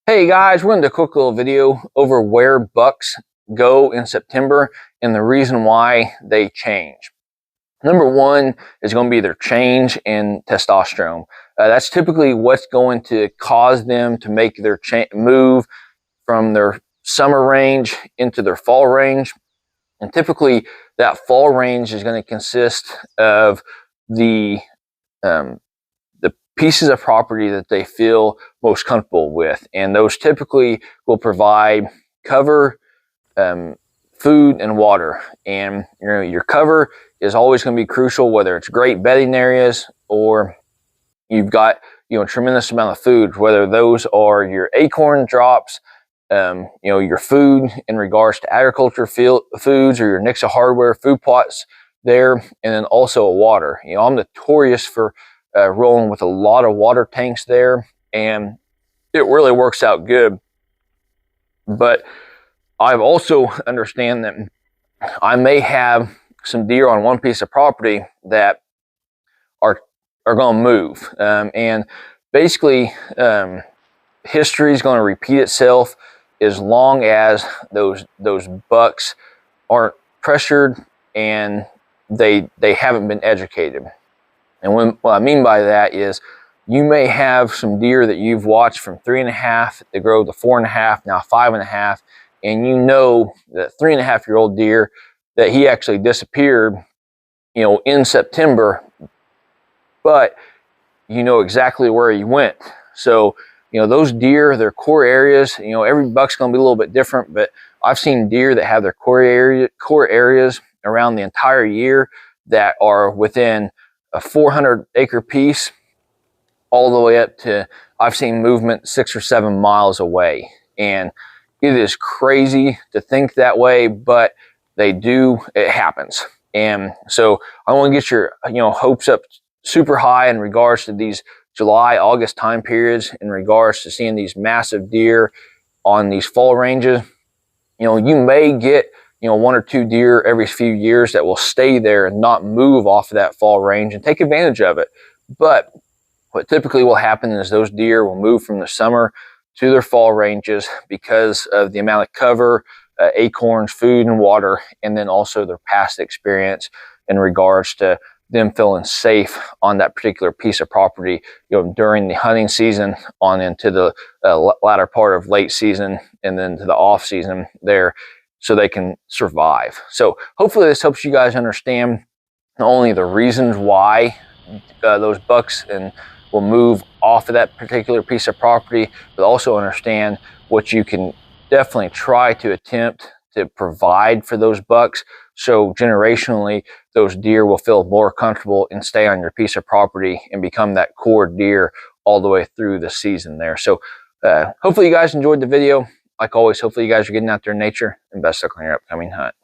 Hey guys, we're going to do a quick little video over where bucks go in September and the reason why they change. Number one is going to be their change in testosterone. That's typically what's going to cause them to make their move from their summer range into their fall range. And typically that fall range is going to consist of the pieces of property that they feel most comfortable with. And those typically will provide cover, food, and water. And your cover is always going to be crucial, whether it's great bedding areas or you've got a tremendous amount of food, whether those are your acorn drops, your food in regards to agriculture foods or your Nixa hardware food plots there, and then also water. I'm notorious for rolling with a lot of water tanks there, and it really works out good. But I've also understand that I may have some deer on one piece of property that are going to move, and basically history is going to repeat itself as long as those bucks aren't pressured and they haven't been educated. And what I mean by that is you may have some deer that you've watched from 3.5 to grow to 4.5, now 5.5, and you know that 3.5-year-old deer that he actually disappeared, in September, but you know exactly where he went. So, those deer, their core areas, every buck's going to be a little bit different, but I've seen deer that have their core areas around the entire year that are within a 400-acre piece all the way up to, I've seen movement 6 or 7 miles away. And it is crazy to think that way, but it happens. And so I want to get your hopes up super high in regards to these July, August time periods, in regards to seeing these massive deer on these fall ranges. You may get 1 or 2 deer every few years that will stay there and not move off of that fall range and take advantage of it. But what typically will happen is those deer will move from the summer to their fall ranges because of the amount of cover, acorns, food, and water, and then also their past experience in regards to them feeling safe on that particular piece of property, during the hunting season on into the latter part of late season and then to the off season there, so they can survive. So hopefully this helps you guys understand not only the reasons why those bucks will move off of that particular piece of property, but also understand what you can definitely try to attempt to provide for those bucks, so generationally those deer will feel more comfortable and stay on your piece of property and become that core deer all the way through the season there. So hopefully you guys enjoyed the video. Like always, hopefully you guys are getting out there in nature, and best luck on your upcoming hunt.